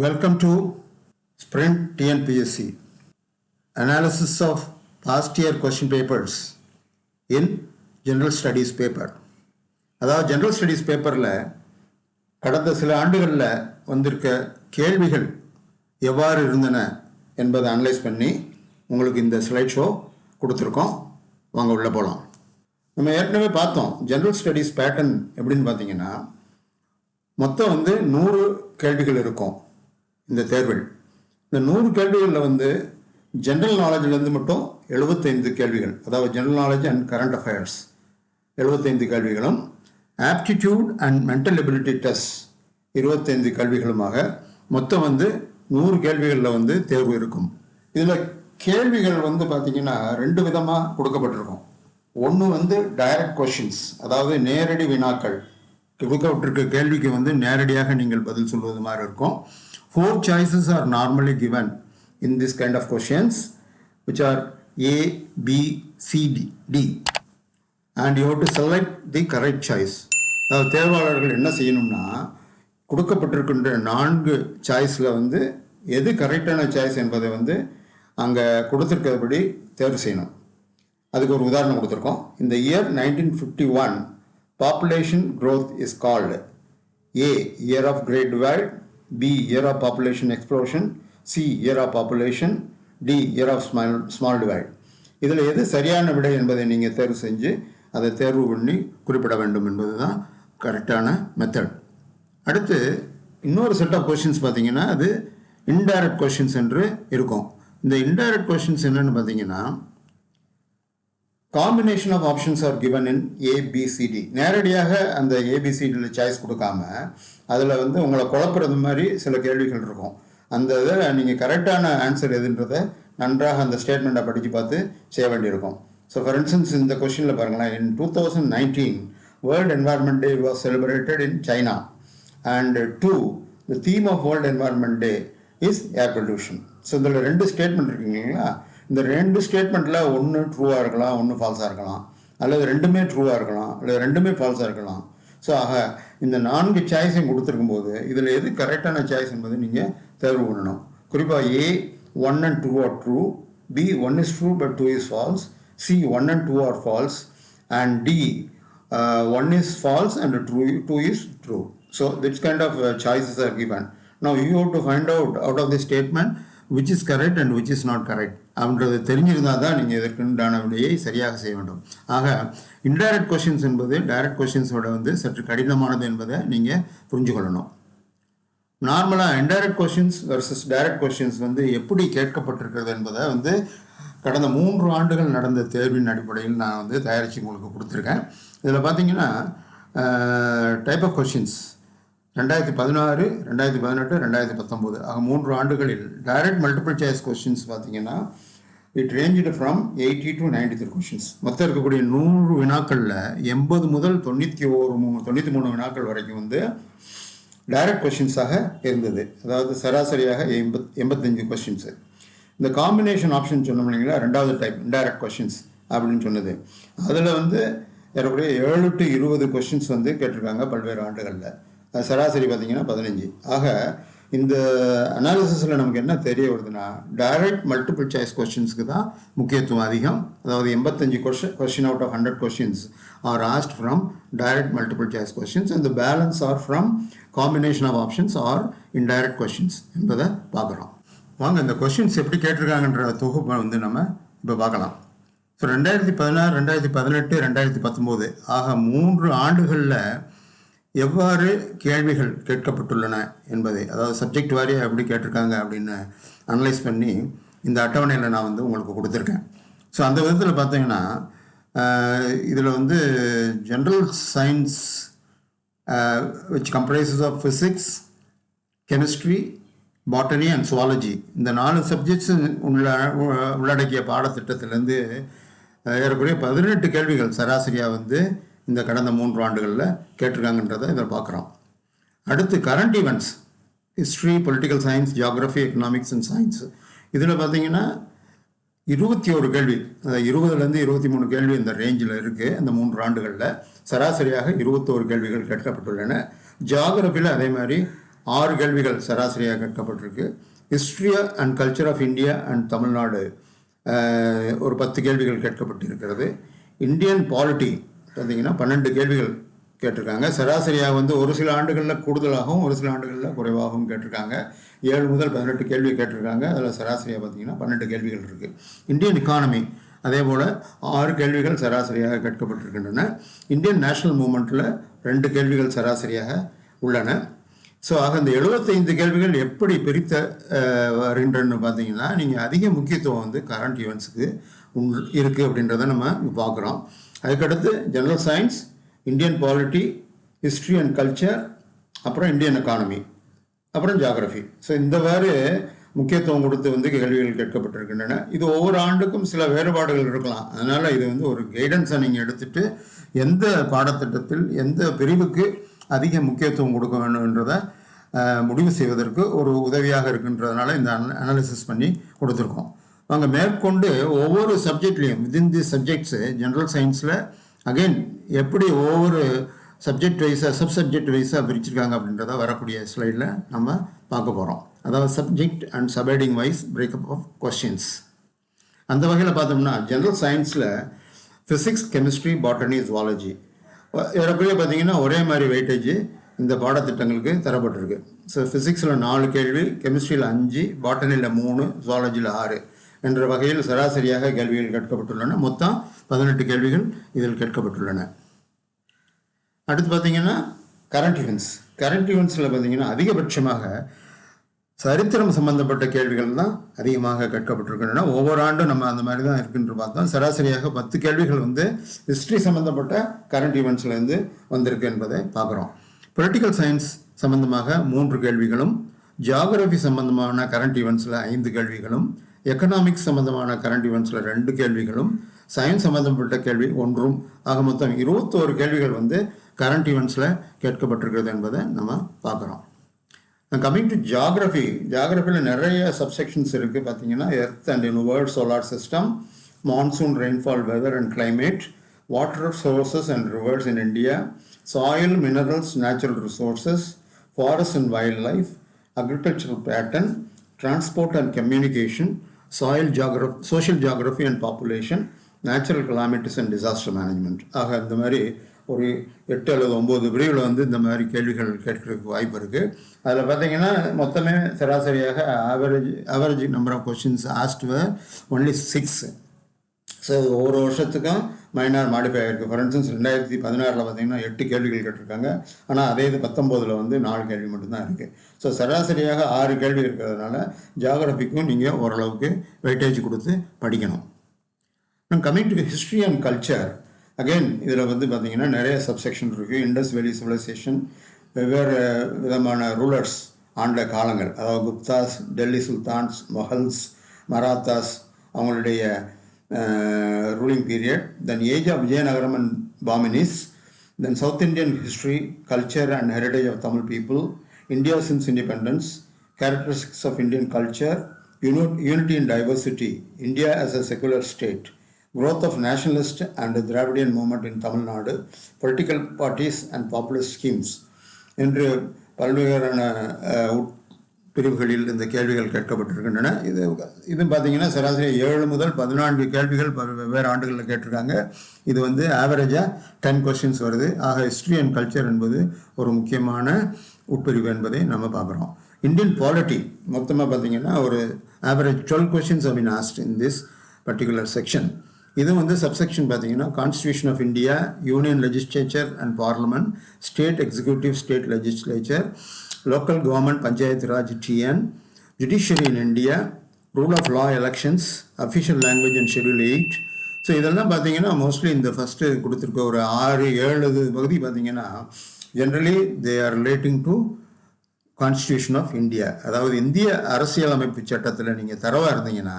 Welcome to Sprint TNPSC analysis of past year question papers in General Studies paper. அதாவது general studies பேப்பரில் கடந்த சில ஆண்டுகளில் வந்திருக்க கேள்விகள் எவ்வாறு இருந்தன என்பதை அனலைஸ் பண்ணி உங்களுக்கு இந்த ஸ்லைட் ஷோ கொடுத்துருக்கோம். வாங்க உள்ளே போகலாம். நம்ம ஏற்கனவே பார்த்தோம் ஜென்ரல் ஸ்டடீஸ் பேட்டர்ன் எப்படின்னு பார்த்தீங்கன்னா மொத்தம் 100 கேள்விகள் இருக்கும் இந்த தேர்வில். இந்த 100 கேள்விகளில் ஜென்ரல் நாலேஜிலேருந்து மட்டும் 75 கேள்விகள், அதாவது general knowledge and current affairs 75 கேள்விகளும், aptitude and mental ability test 25 கேள்விகளுமாக மொத்தம் 100 கேள்விகளில் தேர்வு இருக்கும். இதில் கேள்விகள் பார்த்தீங்கன்னா 2 விதமாக கொடுக்கப்பட்டிருக்கும். ஒன்று டைரக்ட் கொஷின்ஸ், அதாவது நேரடி வினாக்கள். கொடுக்கப்பட்டிருக்க கேள்விக்கு நேரடியாக நீங்கள் பதில் சொல்வது மாதிரி இருக்கும். 4 choices are normally given in this kind of questions, which are A, B, C, D. And you have to select the correct choice. அதாவது தேர்வாளர்கள் என்ன செய்யணும்னா கொடுக்கப்பட்டிருக்கின்ற 4 சாய்ஸில் எது கரெக்டான சாய்ஸ் என்பதை அங்கே கொடுத்துருக்கிறபடி தேர்வு செய்யணும். அதுக்கு ஒரு உதாரணம் கொடுத்துருக்கோம். இந்த year 1951 population growth is called A, year of great divide, B, year of population explosion, C, year of population, D, year of small divide. இதில் எது சரியான விடை என்பதை நீங்கள் தேர்வு செஞ்சு அதை தேர்வு பண்ணி குறிப்பிட வேண்டும் என்பது தான் கரெக்டான மெத்தட். அடுத்து இன்னொரு செட் ஆஃப் கொஷின்ஸ் பார்த்தீங்கன்னா அது இன்டைரக்ட் கொஷின்ஸ் என்று இருக்கும். இந்த இன்டைரக்ட் கொஷின்ஸ் என்னென்னு பார்த்தீங்கன்னா combination of options are given in ABCD. நேரடியாக அந்த ஏபிசிடியில் சாய்ஸ் கொடுக்காம அதில் உங்களை குழப்புறது மாதிரி சில கேள்விகள் இருக்கும். அந்த இதை நீங்கள் கரெக்டான ஆன்சர் எதுன்றதை நன்றாக அந்த ஸ்டேட்மெண்ட்டை படித்து பார்த்து செய்ய வேண்டியிருக்கும். ஸோ ஃபார் இன்ஸ்டன்ஸ் இந்த கொஷினில் பாருங்களேன், in 2019 world environment day was celebrated in China and 2 the theme of world environment day is air pollution. So இதில் 2 ஸ்டேட்மெண்ட் இருக்குங்களா. இந்த 2 ஸ்டேட்மெண்ட்டில் ஒன்று ட்ரூவாக இருக்கலாம், ஒன்று ஃபால்ஸாக இருக்கலாம், அல்லது 2மே ட்ரூவாக இருக்கலாம், அல்லது 2மே ஃபால்ஸாக இருக்கலாம். ஸோ ஆக இந்த 4 சாய்ஸையும் கொடுத்துருக்கும் போது இதில் எது கரெக்டான சாய்ஸ் என்பது நீங்கள் தேர்வு பண்ணணும். குறிப்பாக A 1 and 2 are true, B 1 is true but 2 is false, C 1 and 2 are false, and D 1 is false and 2 is true. So this kind of choices are given. Now you have to find out of the statement which is correct and which is not correct அப்படின்றது தெரிஞ்சிருந்தால் தான் நீங்கள் இதற்குண்டான விடையை சரியாக செய்ய வேண்டும். ஆக indirect questions என்பது டைரக்ட் கொஷின்ஸோட சற்று கடினமானது என்பதை நீங்கள் புரிஞ்சுக்கொள்ளணும். நார்மலாக indirect questions versus direct questions எப்படி கேட்கப்பட்டிருக்கிறது என்பதை கடந்த 3 ஆண்டுகள் நடந்த தேர்வின் அடிப்படையில் நான் தயாரித்து உங்களுக்கு கொடுத்துருக்கேன். இதில் பார்த்தீங்கன்னா டைப் ஆஃப் கொஷின்ஸ் 2016, 2018, 2019 ஆக 3 ஆண்டுகளில் டைரக்ட் மல்டிபிள் சாய்ஸ் கொஷின்ஸ் பார்த்தீங்கன்னா இட் ரேஞ்ச்டு ஃப்ரம் 80 to 93 கொஷின்ஸ். மொத்தம் இருக்கக்கூடிய 100 வினாக்களில் 80 முதல் 93 வினாக்கள் வரைக்கும் டைரக்ட் கொஷின்ஸாக இருந்தது. அதாவது சராசரியாக 85 கொஷின்ஸு. இந்த காம்பினேஷன் ஆப்ஷன் சொன்னோம் இல்லைங்களா, 2வது டைப் இன்டைரக்ட் கொஷின்ஸ் அப்படின்னு சொன்னது. அதில் ஏறக்குறைய 7 to 20 கொஷின்ஸ் கேட்டிருக்காங்க பல்வேறு ஆண்டுகளில். சராசரி பார்த்தீங்கன்னா 15. ஆக இந்த அனாலிசிஸில் நமக்கு என்ன தெரிய வருதுன்னா டைரக்ட் மல்டிபிள் சாய்ஸ் கொஷின்ஸுக்கு தான் முக்கியத்துவம் அதிகம். அதாவது 85 question out of 100 questions are asked from direct multiple choice questions and the balance are from combination of options are indirect questions என்பதை பார்க்குறோம். வாங்க இந்த கொஷின்ஸ் எப்படி கேட்டிருக்காங்கன்ற தொகுப்பை நம்ம இப்போ பார்க்கலாம். ஸோ 2016, 2018, 2019 ஆக 3 ஆண்டுகளில் எவ்வாறு கேள்விகள் கேட்கப்பட்டுள்ளன என்பதை, அதாவது சப்ஜெக்ட் வாரியாக எப்படி கேட்டிருக்காங்க அப்படின்னு அனலைஸ் பண்ணி இந்த அட்டவணையில் நான் உங்களுக்கு கொடுத்துருக்கேன். ஸோ அந்த விதத்தில் பார்த்தீங்கன்னா இதில் general science which comprises of physics, chemistry, botany and zoology இந்த 4 சப்ஜெக்ட்ஸ் உள்ளடக்கிய பாடத்திட்டத்திலேருந்து ஏறக்குறைய 18 கேள்விகள் சராசரியாக இந்த கடந்த 3 ஆண்டுகளில் கேட்டிருக்காங்கன்றதை இதில் பார்க்குறோம். அடுத்து current events, history, political science, geography, economics and science இதில் பார்த்தீங்கன்னா 21 கேள்வி, 20லேருந்து 23 கேள்வி இந்த ரேஞ்சில் இருக்குது. இந்த 3 ஆண்டுகளில் சராசரியாக 21 கேள்விகள் கேட்கப்பட்டுள்ளன. ஜியாகிரஃபியில் அதே மாதிரி 6 கேள்விகள் சராசரியாக கேட்கப்பட்டிருக்கு. History and culture of India and Tamil Nadu ஒரு 10 கேள்விகள் கேட்கப்பட்டிருக்கிறது. இந்தியன் பாலிட்டி பார்த்தீங்கன்னா 12 கேள்விகள் கேட்டிருக்காங்க. சராசரியாக வந்து ஒரு சில ஆண்டுகளில் கூடுதலாகவும் ஒரு சில ஆண்டுகளில் குறைவாகவும் கேட்டிருக்காங்க. 7 முதல் 18 கேள்வி கேட்டிருக்காங்க. அதில் சராசரியாக பார்த்தீங்கன்னா 12 கேள்விகள் இருக்குது. இந்தியன் எக்கானமி அதே போல் 6 கேள்விகள் சராசரியாக கேட்கப்பட்டிருக்கின்றன. இந்தியன் நேஷனல் மூமெண்ட்டில் 2 கேள்விகள் சராசரியாக உள்ளன. ஸோ ஆக இந்த 75 கேள்விகள் எப்படி பிரித்த வருகின்றன்னு பார்த்தீங்கன்னா, நீங்கள் அதிக முக்கியத்துவம் வந்து கரண்ட் ஈவெண்ட்ஸுக்கு இருக்குது அப்படின்றத நம்ம பார்க்குறோம். அதுக்கடுத்து general science, Indian polity, history and culture, அப்புறம் இந்தியன் எக்கானமி, அப்புறம் ஜியாகிரஃபி. ஸோ இந்தவாறு முக்கியத்துவம் கொடுத்து வந்து கேள்விகள் கேட்கப்பட்டிருக்கின்றன. இது ஒவ்வொரு ஆண்டுக்கும் சில வேறுபாடுகள் இருக்கலாம். அதனால் இது வந்து ஒரு கைடன்ஸை நீங்கள் எடுத்துகிட்டு எந்த பாடத்திட்டத்தில் எந்த பிரிவுக்கு அதிக முக்கியத்துவம் கொடுக்க வேண்டும்ன்றதை முடிவு செய்வதற்கு ஒரு உதவியாக இருக்கின்றதுனால இந்த அனாலிசிஸ் பண்ணி கொடுத்துருக்கோம். அங்கே மேற்கொண்டு ஒவ்வொரு சப்ஜெக்ட்லேயும் வித்தின் தி சப்ஜெக்ட்ஸு ஜென்ரல் சயின்ஸில் அகெயின் எப்படி ஒவ்வொரு சப்ஜெக்ட் வைஸாக சப்ஜெக்ட் வைஸாக பிரிச்சிருக்காங்க அப்படின்றத வரக்கூடிய ஸ்லைடில் நம்ம பார்க்க போகிறோம். அதாவது subject and subheading wise breakup of questions. அந்த வகையில் பார்த்தோம்னா ஜென்ரல் சயின்ஸில் ஃபிசிக்ஸ், கெமிஸ்ட்ரி, பாட்டனி, ஜுவாலஜி ஏறக்குறைய பார்த்தீங்கன்னா ஒரே மாதிரி வெயிட்டேஜ் இந்த பாடத்திட்டங்களுக்கு தரப்பட்டிருக்கு. ஸோ ஃபிசிக்ஸில் 4 கேள்வி, கெமிஸ்ட்ரியில் 5, பாட்டனியில் 3, ஜுவாலஜியில் 6 என்ற வகையில் சராசரியாக கேள்விகள் கேட்கப்பட்டுள்ளன. மொத்தம் 18 கேள்விகள் இதில் கேட்கப்பட்டுள்ளன. அடுத்து பார்த்தீங்கன்னா கரண்ட் ஈவெண்ட்ஸ். கரண்ட் ஈவெண்ட்ஸில் பார்த்தீங்கன்னா அதிகபட்சமாக சரித்திரம் சம்பந்தப்பட்ட கேள்விகள் தான் அதிகமாக கேட்கப்பட்டிருக்கின்றன. ஒவ்வொரு ஆண்டும் நம்ம அந்த மாதிரி தான் இருக்குன்னு பார்த்தோம். சராசரியாக 10 கேள்விகள் வந்து ஹிஸ்ட்ரி சம்பந்தப்பட்ட கரண்ட் ஈவெண்ட்ஸ்லேருந்து வந்திருக்கு என்பதை பார்க்குறோம். பொலிட்டிக்கல் சயின்ஸ் சம்பந்தமாக 3 கேள்விகளும், ஜியாகிரபி சம்பந்தமான கரண்ட் ஈவெண்ட்ஸில் 5 கேள்விகளும், எக்கனாமிக்ஸ் சம்பந்தமான கரண்ட் ஈவெண்ட்ஸில் 2 கேள்விகளும், சயின்ஸ் சம்பந்தப்பட்ட கேள்வி 1, ஆக மொத்தம் 21 கேள்விகள் வந்து கரண்ட் ஈவெண்ட்ஸில் கேட்கப்பட்டிருக்கிறது என்பதை நம்ம பார்க்குறோம். கம்மிங் டு ஜியாகிரஃபி, ஜியாகிரஃபியில் நிறைய சப்செக்ஷன்ஸ் இருக்குது. பார்த்தீங்கன்னா earth and universe, solar system, monsoon, rainfall, weather and climate, water sources and rivers in India, soil, minerals, natural resources, forest and wildlife, agricultural pattern, transport and communication, soil geography, social geography and population, natural calamities and disaster management. ஆக இந்த மாதிரி ஒரு 8 அல்லது 9 பிரிவில் வந்து இந்த மாதிரி கேள்விகள் கேட்கறதுக்கு வாய்ப்பு இருக்குது. அதில் பார்த்தீங்கன்னா மொத்தமே சராசரியாக average number of questions asked only 6. So ஒவ்வொரு வருஷத்துக்கும் மைனார் மாடிஃபை ஆகிருக்கு. ஃபார் இன்ஸ்டன்ஸ் 2016 பார்த்தீங்கன்னா 8 கேள்விகள் கேட்டிருக்காங்க. ஆனால் அதே இது 19 வந்து 4 கேள்வி மட்டும்தான் இருக்குது. ஸோ சராசரியாக 6 கேள்வி இருக்கிறதுனால ஜியாகிரபிக்கும் நீங்கள் ஓரளவுக்கு வெயிட்டேஜ் கொடுத்து படிக்கணும். Coming to history and culture, again இதில் வந்து பார்த்திங்கன்னா நிறைய சப்செக்ஷன் இருக்குது. இண்டஸ் வேலி சிவிலைசேஷன், வெவ்வேறு விதமான ரூலர்ஸ் ஆண்ட காலங்கள், அதாவது குப்தாஸ், டெல்லி சுல்தான்ஸ், மொஹல்ஸ், மராத்தாஸ் அவங்களுடைய ruling period, then age of Vijayanagaram and Baminis, then South Indian history, culture and heritage of Tamil people, India since independence, characteristics of Indian culture, unity and diversity, India as a secular state, growth of nationalist and Dravidian movement in Tamil Nadu, political parties and populist schemes என்று பல்வேறான பிரிவுகளில் இந்த கேள்விகள் கேட்கப்பட்டிருக்கின்றன. இது பார்த்தீங்கன்னா சராசரி 7 முதல் 14 கேள்விகள் வெவ்வேறு ஆண்டுகளில் கேட்டிருக்காங்க. இது வந்து ஆவரேஜாக 10 கொஸ்டின்ஸ் வருது. ஆக ஹிஸ்ட்ரி அண்ட் கல்ச்சர் என்பது ஒரு முக்கியமான உட்பிரிவு என்பதை நம்ம பார்க்குறோம். இந்தியன் பாலிட்டி மொத்தமாக பார்த்தீங்கன்னா ஒரு average 12 questions have been asked in this particular section. இது வந்து சப்செக்ஷன் பார்த்தீங்கன்னா constitution of India, union legislature and parliament, state executive, state legislature, local government, Panchayat Raj, TN, judiciary in India, rule of law, elections, official language and schedule 8. So இதெல்லாம் பார்த்தீங்கன்னா mostly இந்த first கொடுத்துருக்க ஒரு 6-7 பகுதி பார்த்தீங்கன்னா generally they are relating to constitution of India. அதாவது இந்திய அரசியலமைப்பு சட்டத்தில் நீங்கள் தரவாக இருந்தீங்கன்னா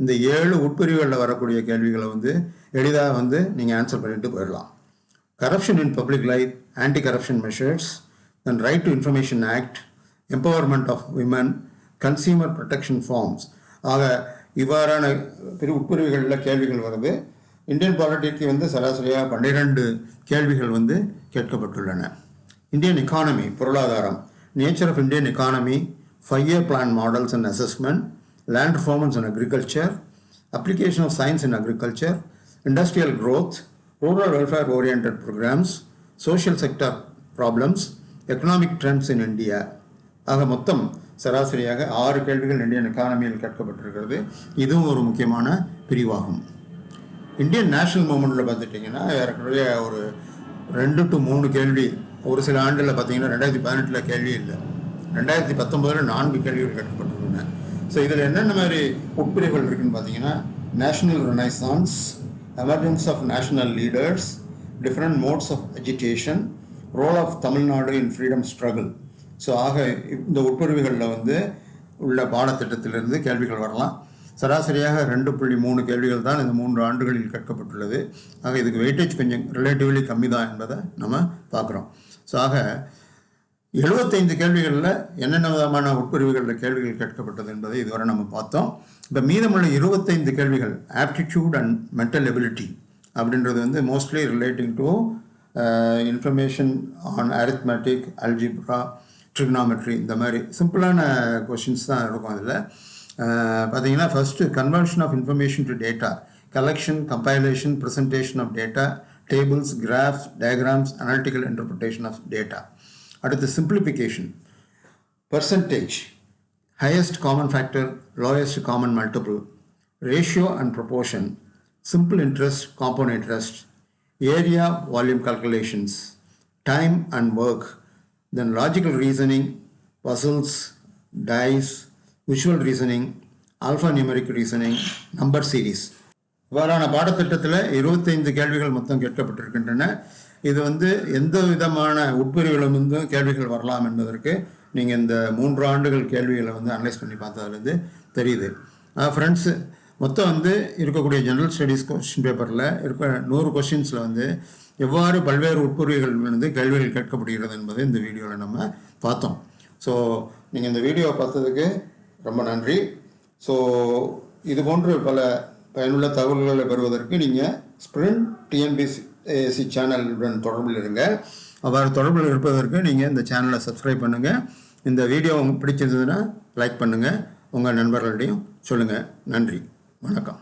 இந்த 7 உட்பிரிவுகளில் வரக்கூடிய கேள்விகளை வந்து எளிதாக வந்து நீங்கள் ஆன்சர் பண்ணிட்டு போயிடலாம். Corruption in public life, anti corruption measures, then Right to Information Act, Empowerment of Women, Consumer Protection Forms. ஆக இவ்வாறான உட்பிரிவுகளில் கேள்விகள் வருது. இந்தியன் பாலிட்டிக்கு வந்து சராசரியாக 12 கேள்விகள் வந்து கேட்கப்பட்டுள்ளன. இந்தியன் எக்கானமி, பொருளாதாரம், nature of Indian economy, 5-year plan models and assessment, land performance and agriculture, application of science in agriculture, industrial growth, rural welfare oriented programs, social sector problems, economic trends in India. ஆக மொத்தம் சராசரியாக 6 கேள்விகள் Indian எக்கானமியில் கேட்கப்பட்டிருக்கிறது. இதுவும் ஒரு முக்கியமான பிரிவாகும். Indian national மூமெண்ட்டில் பார்த்துட்டிங்கன்னா ஏறக்குறைய ஒரு 2 to 3 கேள்வி, ஒரு சில ஆண்டில் பார்த்தீங்கன்னா 2018 கேள்வி இல்லை, 2019 4 கேள்விகள் கேட்கப்பட்டிருக்கின்றன. ஸோ இதில் என்னென்ன மாதிரி உட்பிரிவுகள் இருக்குதுன்னு பார்த்தீங்கன்னா, national renaissance, emergence of national leaders, different modes of education, role of Tamil Nadu in freedom struggle. So ஆக இந்த உட்பிரிவுகளில் வந்து உள்ள பாடத்திட்டத்திலிருந்து கேள்விகள் வரலாம். சராசரியாக 2.3 கேள்விகள் தான் இந்த 3 ஆண்டுகளில் கேட்கப்பட்டுள்ளது. ஆக இதுக்கு வெயிட்டேஜ் கொஞ்சம் ரிலேட்டிவ்லி கம்மி தான் என்பதை நம்ம பார்க்குறோம். ஸோ ஆக 75 கேள்விகளில் என்னென்ன விதமான உட்பிரிவுகளில் கேள்விகள் கேட்கப்பட்டது என்பதை இதுவரை நம்ம பார்த்தோம். இப்போ மீதமுள்ள 25 கேள்விகள் ஆப்டிடியூட் அண்ட் மென்டல் எபிலிட்டி அப்படின்றது வந்து mostly relating to information on arithmetic, algebra, trigonometry, இந்த மாதிரி சிம்பிளான கொஷின்ஸ் தான் இருக்கும். அதில் பார்த்தீங்கன்னா first conversion of information to data, collection, compilation, presentation of data, tables, graphs, diagrams, analytical interpretation of data. அடுத்து simplification, percentage, highest common factor, lowest common multiple, ratio and proportion, simple interest, compound interest, area volume calculations, time and work, then logical reasoning, puzzles, dice, visual reasoning, alphanumeric reasoning, number series. இவ்வாறான பாடத்திட்டத்தில் 25 கேள்விகள் மொத்தம் கேட்கப்பட்டிருக்கின்றன. இது வந்து எந்த விதமான உட்பிரிவிலிருந்து கேள்விகள் வரலாம் என்பதற்கு நீங்கள் இந்த 3 ஆண்டுகள் கேள்விகளை வந்து அனலைஸ் பண்ணி பார்த்ததுலேருந்து தெரியுது. ஃப்ரெண்ட்ஸு, மொத்தம் வந்து இருக்கக்கூடிய ஜென்ரல் ஸ்டடீஸ் கொஸ்டின் பேப்பரில் இருக்க 100 கொஸ்டின்ஸில் வந்து எவ்வாறு பல்வேறு உட்பிரிவுகள் வந்து கேள்விகள் கேட்கப்படுகிறது என்பதை இந்த வீடியோவில் நம்ம பார்த்தோம். ஸோ நீங்கள் இந்த வீடியோவை பார்த்ததுக்கு ரொம்ப நன்றி. ஸோ இது போன்று பல பயனுள்ள தகவல்களை பெறுவதற்கு நீங்கள் ஸ்பிரிண்ட் டிஎன்பிஎஸ்சி சேனலுடன் தொடர்பில் இருங்க. அவ்வாறு தொடர்பில் இருப்பதற்கு நீங்கள் இந்த சேனலை சப்ஸ்கிரைப் பண்ணுங்கள். இந்த வீடியோ உங்களுக்கு பிடிச்சிருந்ததுன்னா லைக் பண்ணுங்கள், உங்கள் நண்பர்களிடையும் சொல்லுங்கள். நன்றி, வணக்கம்.